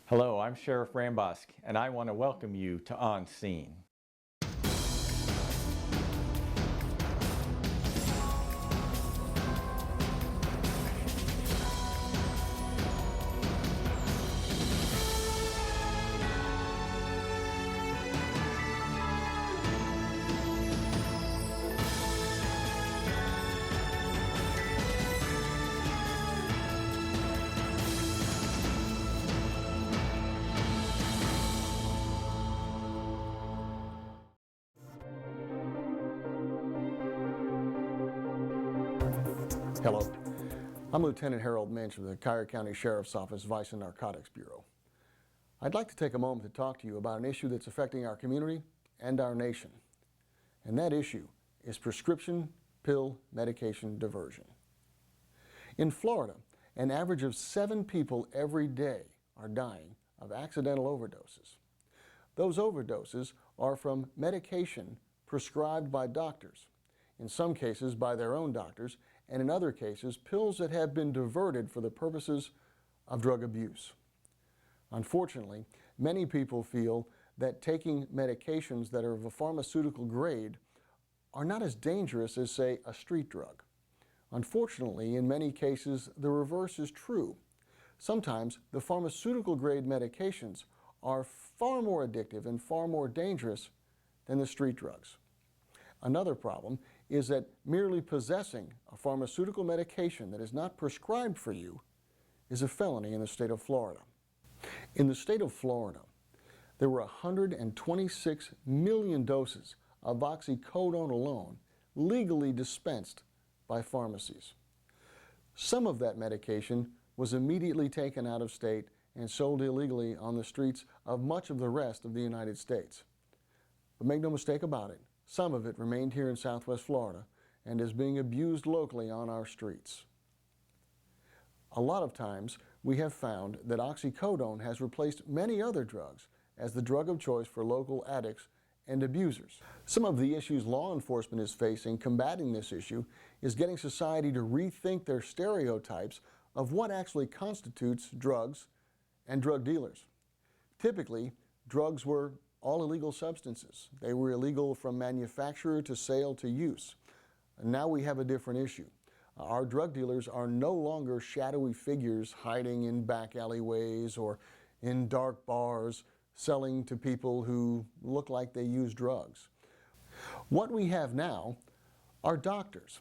Hello, I'm Sheriff Rambosk, and I want to welcome you to On Scene. Hello, I'm Lieutenant Harold Minch of the Collier County Sheriff's Office Vice and Narcotics Bureau. I'd like to take a moment to talk to you about an issue that's affecting our community and our nation. And that issue is prescription pill medication diversion. In Florida, an average of 7 people every day are dying of accidental overdoses. Those overdoses are from medication prescribed by doctors, in some cases by their own doctors, and in other cases, pills that have been diverted for the purposes of drug abuse. Unfortunately, many people feel that taking medications that are of a pharmaceutical grade are not as dangerous as, say, a street drug. Unfortunately, in many cases, the reverse is true. Sometimes the pharmaceutical grade medications are far more addictive and far more dangerous than the street drugs. Another problem is that merely possessing a pharmaceutical medication that is not prescribed for you is a felony in the state of Florida. In the state of Florida, there were 126 million doses of oxycodone alone legally dispensed by pharmacies. Some of that medication was immediately taken out of state and sold illegally on the streets of much of the rest of the United States. But make no mistake about it, some of it remained here in Southwest Florida and is being abused locally on our streets. A lot of times we have found that oxycodone has replaced many other drugs as the drug of choice for local addicts and abusers. Some of the issues law enforcement is facing combating this issue is getting society to rethink their stereotypes of what actually constitutes drugs and drug dealers. Typically, drugs were all illegal substances. They were illegal from manufacturer to sale to use. And now we have a different issue. Our drug dealers are no longer shadowy figures hiding in back alleyways or in dark bars selling to people who look like they use drugs. What we have now are doctors.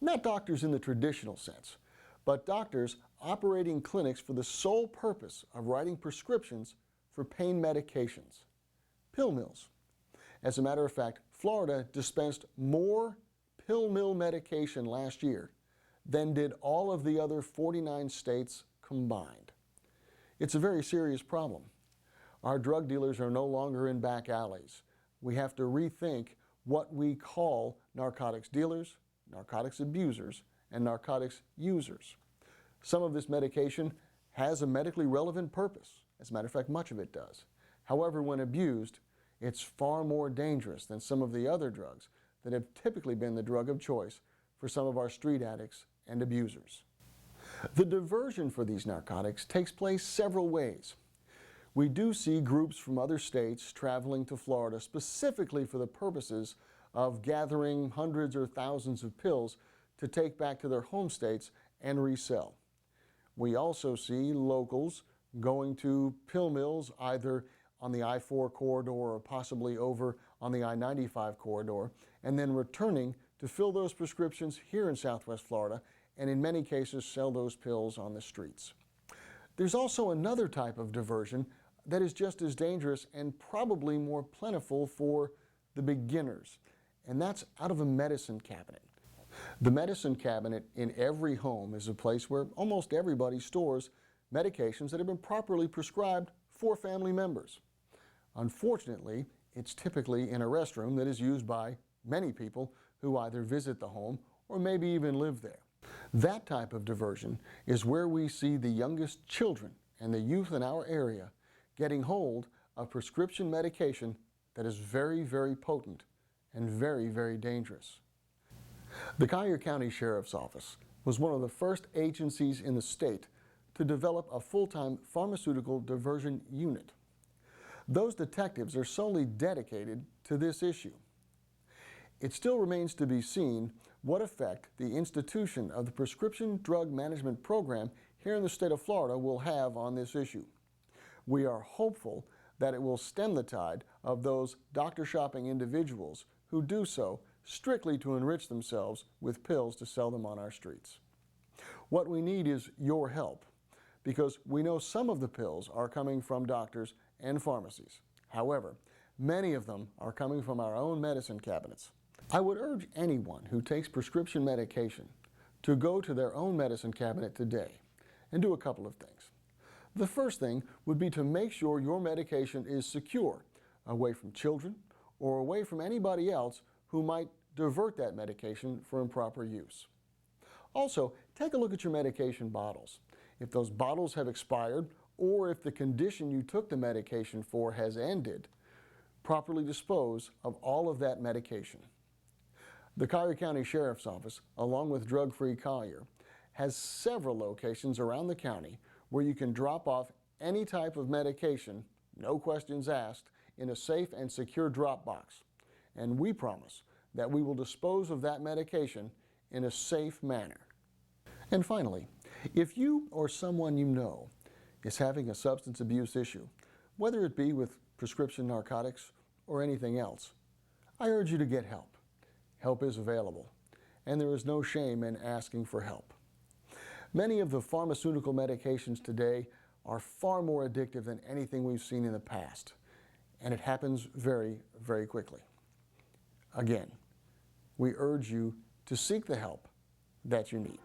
Not doctors in the traditional sense, but doctors operating clinics for the sole purpose of writing prescriptions for pain medications. Pill mills. As a matter of fact, Florida dispensed more pill mill medication last year than did all of the other 49 states combined. It's a very serious problem. Our drug dealers are no longer in back alleys. We have to rethink what we call narcotics dealers, narcotics abusers, and narcotics users. Some of this medication has a medically relevant purpose. As a matter of fact, much of it does. However, when abused, it's far more dangerous than some of the other drugs that have typically been the drug of choice for some of our street addicts and abusers. The diversion for these narcotics takes place several ways. We do see groups from other states traveling to Florida specifically for the purposes of gathering hundreds or thousands of pills to take back to their home states and resell. We also see locals going to pill mills either on the I-4 corridor or possibly over on the I-95 corridor, and then returning to fill those prescriptions here in Southwest Florida, and in many cases sell those pills on the streets. There's also another type of diversion that is just as dangerous and probably more plentiful for the beginners, and that's out of a medicine cabinet. The medicine cabinet in every home is a place where almost everybody stores medications that have been properly prescribed for family members. Unfortunately, it's typically in a restroom that is used by many people who either visit the home or maybe even live there. That type of diversion is where we see the youngest children and the youth in our area getting hold of prescription medication that is very, very potent and very, very dangerous. The Collier County Sheriff's Office was one of the first agencies in the state to to develop a full-time pharmaceutical diversion unit. Those detectives are solely dedicated to this issue. It still remains to be seen what effect the institution of the Prescription Drug Management Program here in the state of Florida will have on this issue. We are hopeful that it will stem the tide of those doctor shopping individuals who do so strictly to enrich themselves with pills to sell them on our streets. What we need is your help, because we know some of the pills are coming from doctors and pharmacies. However, many of them are coming from our own medicine cabinets. I would urge anyone who takes prescription medication to go to their own medicine cabinet today and do a couple of things. The first thing would be to make sure your medication is secure, away from children or away from anybody else who might divert that medication for improper use. Also, take a look at your medication bottles. If those bottles have expired, or if the condition you took the medication for has ended, properly dispose of all of that medication. The Collier County Sheriff's Office, along with Drug Free Collier, has several locations around the county where you can drop off any type of medication, no questions asked, in a safe and secure drop box. And we promise that we will dispose of that medication in a safe manner. And finally, if you or someone you know is having a substance abuse issue, whether it be with prescription narcotics or anything else, I urge you to get help. Help is available, and there is no shame in asking for help. Many of the pharmaceutical medications today are far more addictive than anything we've seen in the past, and it happens very, very quickly. Again, we urge you to seek the help that you need.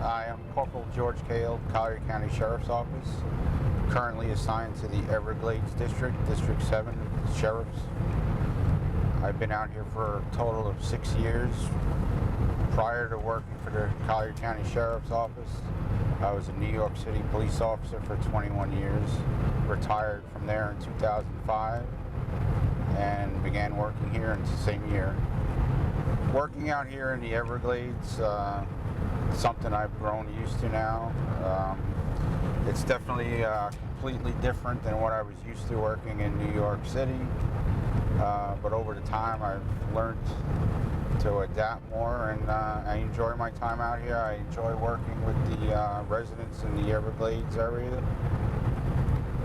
Hi, I'm Corporal George Cale, Collier County Sheriff's Office, currently assigned to the Everglades District, District 7 Sheriffs. I've been out here for a total of 6 years. Prior to working for the Collier County Sheriff's Office, I was a New York City police officer for 21 years, retired from there in 2005, and began working here in the same year. Working out here in the Everglades, something I've grown used to now. It's definitely completely different than what I was used to working in New York City, but over the time I've learned to adapt more, and I enjoy my time out here. I enjoy working with the residents in the Everglades area,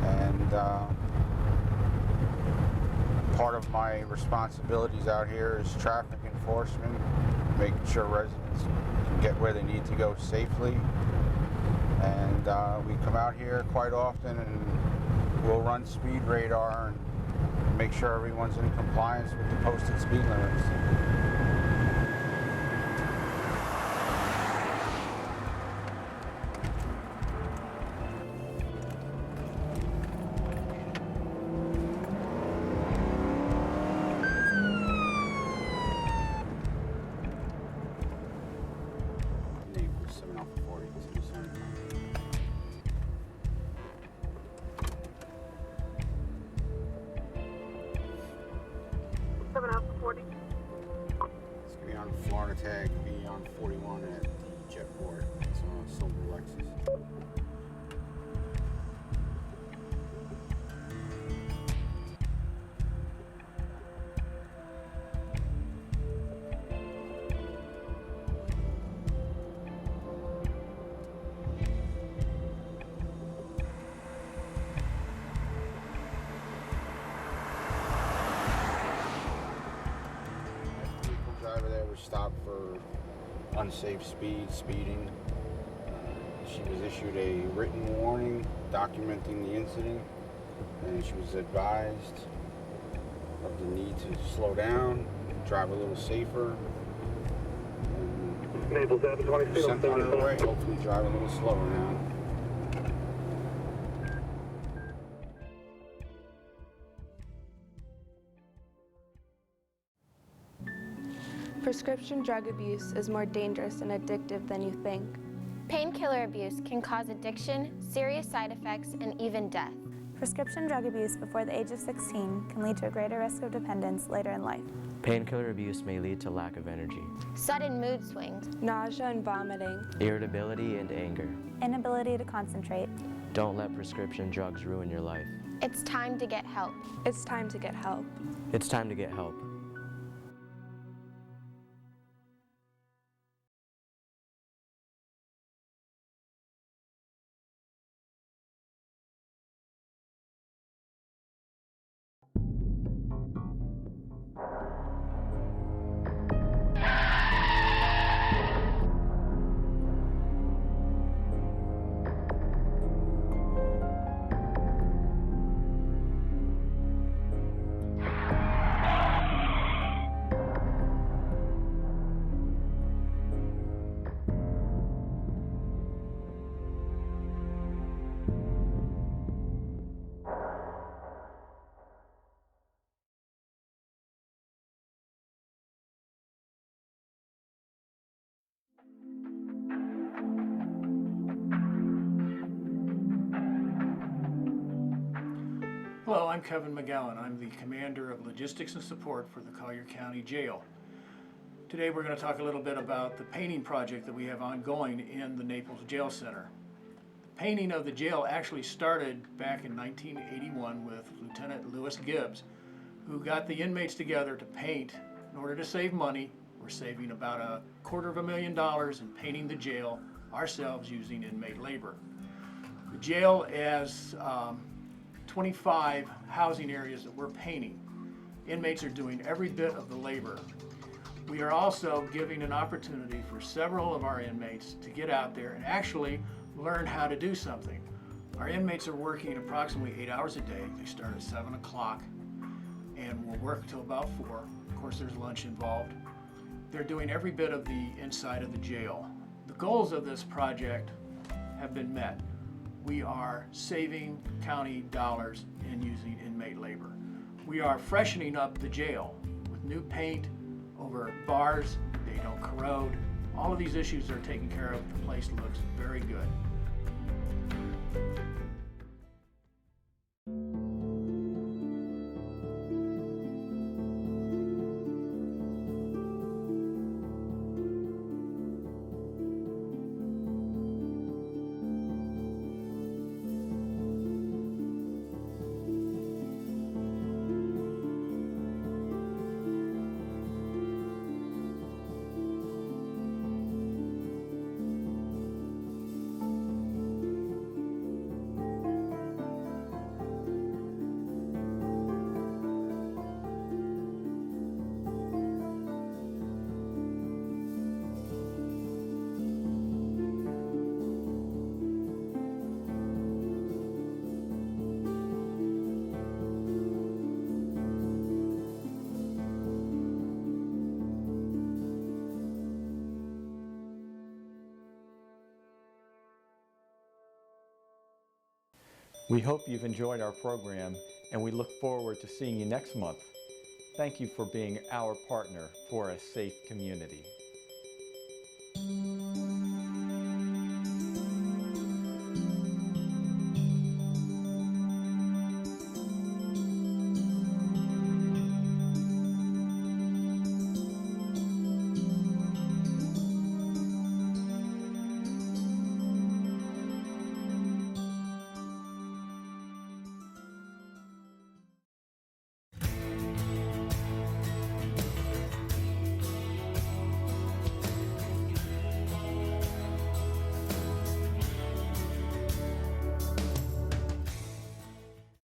and part of my responsibilities out here is traffic enforcement, making sure residents can get where they need to go safely. And we come out here quite often and we'll run speed radar and make sure everyone's in compliance with the posted speed limits. It's going to be on Florida tag, be on 41 at the Jetport. It's on a silver Lexus. stopped for unsafe speeding. She was issued a written warning documenting the incident, and she was advised of the need to slow down, drive a little safer, and Naples Ave 26. sent on her way. Hopefully drive a little slower now. Prescription drug abuse is more dangerous and addictive than you think. Painkiller abuse can cause addiction, serious side effects, and even death. Prescription drug abuse before the age of 16 can lead to a greater risk of dependence later in life. Painkiller abuse may lead to lack of energy, Sudden mood swings, Nausea and vomiting. irritability, and anger. Inability to concentrate. Don't let prescription drugs ruin your life. It's time to get help. It's time to get help. It's time to get help. Hello, I'm Kevin McGowan. I'm the Commander of Logistics and Support for the Collier County Jail. Today we're going to talk a little bit about the painting project that we have ongoing in the Naples Jail Center. The painting of the jail actually started back in 1981 with Lieutenant Lewis Gibbs, who got the inmates together to paint in order to save money. We're saving about $250,000 in painting the jail ourselves using inmate labor. The jail has 25 housing areas that we're painting. Inmates are doing every bit of the labor. We are also giving an opportunity for several of our inmates to get out there and actually learn how to do something. Our inmates are working approximately 8 hours a day. They start at 7 o'clock and will work till about 4. Of course, there's lunch involved. They're doing every bit of the inside of the jail. The goals of this project have been met. We are saving county dollars in using inmate labor. We are freshening up the jail with new paint over bars. They don't corrode. All of these issues are taken care of. The place looks very good. We hope you've enjoyed our program, and we look forward to seeing you next month. Thank you for being our partner for a safe community.